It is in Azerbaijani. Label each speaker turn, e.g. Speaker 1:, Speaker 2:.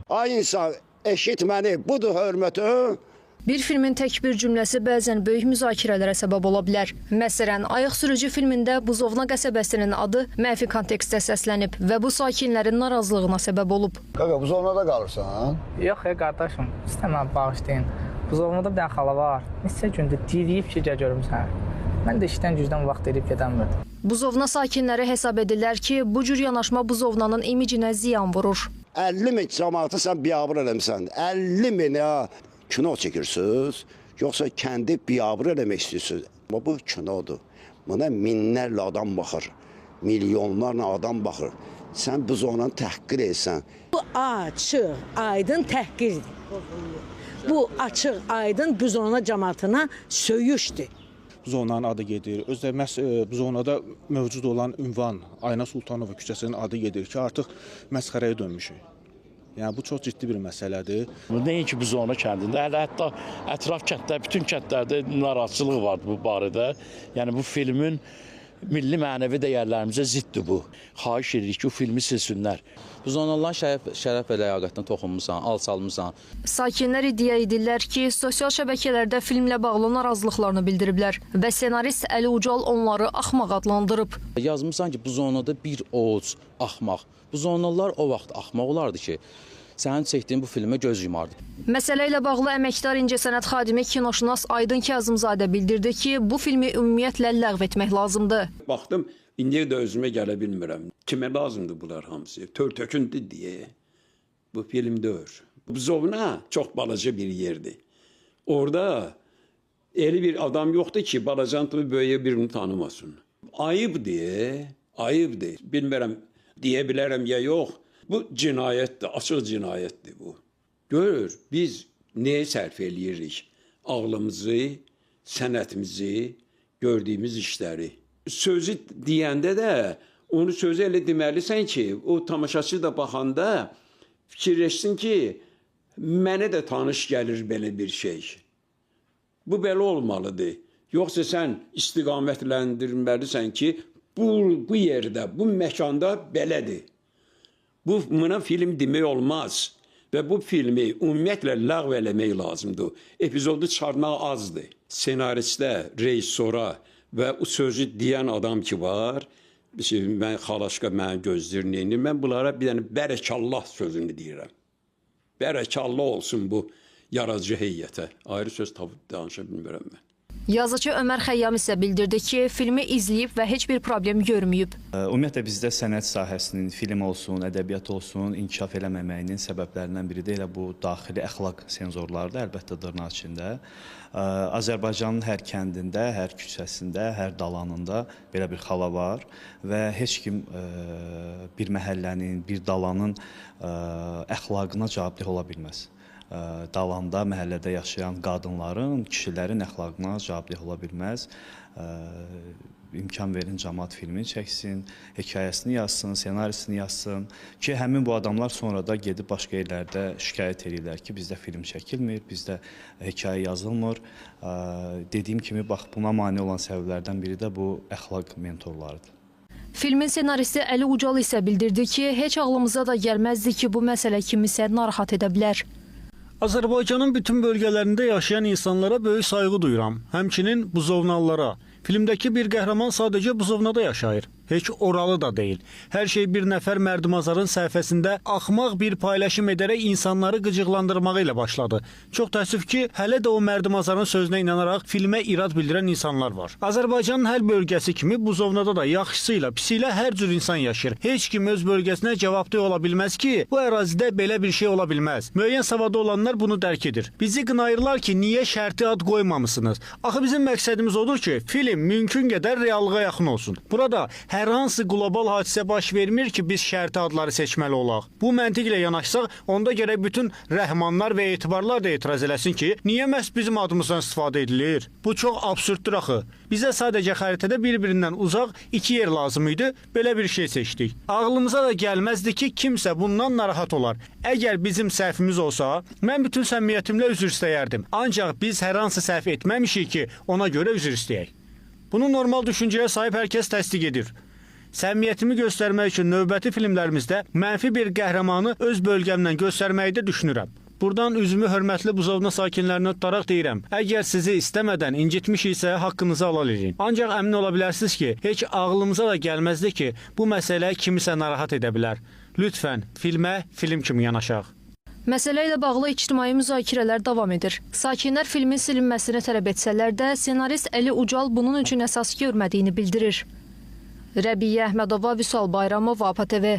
Speaker 1: Ay insan, eşit məni, budur hörməti.
Speaker 2: Bir filmin tək bir cümləsi bəzən böyük müzakirələrə səbəb ola bilər. Məsələn, Ayıq Sürücü filmində Buzovna qəsəbəsinin adı mənfi kontekstdə səslənib və bu sakinlərin narazılığına səbəb olub.
Speaker 1: Qaqa, Buzovnada qalırsan?
Speaker 3: Yox, qardaşım, istəməm bağışlayın. Buzovnada bir dənə xala var. Neçə gündür deyib ki, gəl görüm səni. Mən də işdən gücdən vaxt edib gedəmirdim.
Speaker 2: Buzovna sakinləri hesab edirlər ki, bu cür yanaşma Buzovnanın imicinə ziyan vurur.
Speaker 1: 50 min cəmaatı sən biabır eləmişsən. 50 min ya. Kino çəkirsiniz, yoxsa kəndi biabır eləmək istəyirsiniz. Amma bu kinodur. Buna minlərlə adam baxır. Milyonlarla adam baxır. Sən Buzovnanı təhqir etsən.
Speaker 4: Bu açıq, aydın təhqirdir. Bu açıq, aydın Buzovna cəmaatına söyüşdür.
Speaker 5: Buzovnanın adı gedir. Özdə məhz Buzovnada mövcud olan ünvan Ayna Sultanova küçəsinin adı gedir ki, artıq məsxərəyə dönmüşük. Yəni bu çox ciddi bir məsələdir.
Speaker 6: Nəinki Buzovna kəndində, hətta ətraf kəndlər, bütün kəndlərdə narazıçılıq var bu barədə. Yəni bu filmin milli mənəvi dəyərlərimizə ziddir bu. Xahiş edirik ki, o filmi silsinlər.
Speaker 7: Buzovnalıların şərəf və ləyaqətinə toxunmusan, alçalmısan.
Speaker 2: Sakinlər iddia edirlər ki, sosial şəbəkələrdə filmlə bağlı narazılıqlarını bildiriblər və senarist Əli Ucal onları axmaq adlandırıb.
Speaker 7: Yazmışsan ki, Buzovnada bir oğuz axmaq. Buzovnalılar o vaxt axmaq olardı ki, sənin çəkdiyin bu filmə göz yumardı.
Speaker 2: Məsələ ilə bağlı əməkdar incəsənət xadimi kinoşünas Aydın Kazımzadə bildirdi ki, bu filmi ümumiyyətlə ləğv etmək lazımdır.
Speaker 8: Baxdım, indiyə də özümə gələ bilmirəm. Kimə lazımdır bunlar hamısı? Tör-tökündür deyə. Bu film deyil. Buzovna çox balaca bir yerdir. Orada elə bir adam yoxdur ki, balacanı böyüyə birini tanımasın. Ayıbdır, ayıbdır. Bilmirəm, deyə bilərəm ya yox. Bu cinayətdir, açıq cinayətdir bu. Görür, biz nəyə sərf eləyirik? Ağlımızı, sənətimizi, gördüyümüz işləri. Sözü deyəndə də onu sözü elə deməlisən ki, o tamaşaçı da baxanda fikirləşsin ki, mənə də tanış gəlir belə bir şey. Bu belə olmalıdır. Yoxsa sən istiqamətləndirməlisən ki, bu yerdə, bu məkanda belədir. Buna film demək olmaz və bu filmi ümumiyyətlə ləğv eləmək lazımdır. Epizodu çıxarmaq azdır. Senaristdə, rejissora və o sözü deyən adam ki var, mən xalaşqa mənə gözləyir, neyini, mən bunlara bir dənə bərəkallah sözünü deyirəm. Bərəkallah olsun bu yaradıcı heyətə. Ayrı söz tapıb danışa bilmirəm mən.
Speaker 2: Yazıcı Ömər Xəyyam isə bildirdi ki, filmi izləyib və heç bir problem görməyib.
Speaker 9: Ümumiyyətlə bizdə sənət sahəsinin film olsun, ədəbiyyat olsun, inkişaf eləməməyinin səbəblərindən biri də elə bu daxili əxlaq senzorlardır, əlbəttə dırnaq içində. Azərbaycanın hər kəndində, hər küçəsində, hər dalanında belə bir xala var və heç kim bir məhəllənin, bir dalanın əxlaqına cavabdeh ola bilməz. Dalanda, məhəllədə yaşayan qadınların, kişilərin əxlaqına cavabdeh ola bilməz. İmkan verin, cəmaət filmini çəksin, hekayəsini yazsın, senarisini yazsın ki, həmin bu adamlar sonra da gedib başqa yerlərdə şikayət edirlər ki, bizdə film çəkilmir, bizdə hekayə yazılmır. Dediyim kimi, bax, buna mane olan səbəblərdən biri də bu əxlaq mentorlarıdır.
Speaker 2: Filmin senaristi Əli Ucal isə bildirdi ki, heç ağlımıza da gəlməzdi ki, bu məsələ kimisə narahat edə bilər.
Speaker 10: Azərbaycanın bütün bölgələrində yaşayan insanlara böyük sayğı duyuram. Həmçinin Buzovnalılara. Filmdəki bir qəhrəman sadəcə Buzovnada yaşayır. Heç oralı da deyil. Hər şey bir nəfər mərdimazarın səhifəsində axmaq bir paylaşım edərək insanları qıcıqlandırmağı ilə başladı. Çox təəssüf ki, hələ də o mərdimazarın sözünə inanaraq filmə irad bildirən insanlar var. Azərbaycanın hər bölgəsi kimi Buzovnada da yaxşısıyla, pisiylə hər cür insan yaşayır. Heç kim öz bölgəsinə cavabdeh ola bilməz ki, bu ərazidə belə bir şey ola bilməz. Müəyyən savada olanlar bunu dərk edir. Bizi qınayırlar ki, niyə şərti ad qoymamısınız? Axı bizim məqsədimiz odur ki, film mümkün qədər reallığa yaxın olsun. Burada hər hansı qlobal hadisə baş vermir ki, biz şərti adları seçməli olaq. Bu məntiqlə yanaşsaq, onda gərək bütün rəhmanlar və etibarlar da etiraz eləsin ki, niyə məhz bizim adımızdan istifadə edilir? Bu çox absurddur axı. Bizə sadəcə xəritədə bir-birindən uzaq iki yer lazım idi, belə bir şey seçdik. Ağlımıza da gəlməzdi ki, kimsə bundan narahat olar. Əgər bizim səhvimiz olsa, mən bütün səmimiyyətimlə üzr istəyərdim. Ancaq biz hər hansı səhv etməmişik ki, ona görə üzr istəyək. Bunu normal düşüncəyə sahib hər kəs təsdiq edir. Səmimiyyətimi göstərmək üçün növbəti filmlərimizdə mənfi bir qəhrəmanı öz bölgəmdən göstərməyi də düşünürəm. Buradan üzümü hörmətli Buzovna sakinlərinə tutaraq deyirəm. Əgər sizi istəmədən incitmişiksə, haqqınızı halal edin. Ancaq əmin ola bilərsiniz ki, heç ağlımıza da gəlməzdi ki, bu məsələ kimisə narahat edə bilər. Lütfən, filmə film kimi yanaşaq.
Speaker 2: Məsələ ilə bağlı ictimai müzakirələr davam edir. Sakinlər filmin silinməsini tələb etsələr də, senarist Əli Ucal bunun üçün əsas görmədiyini bildirir. Rəbiyyə Əhmədova, Vüsal Bayramov, APA TV.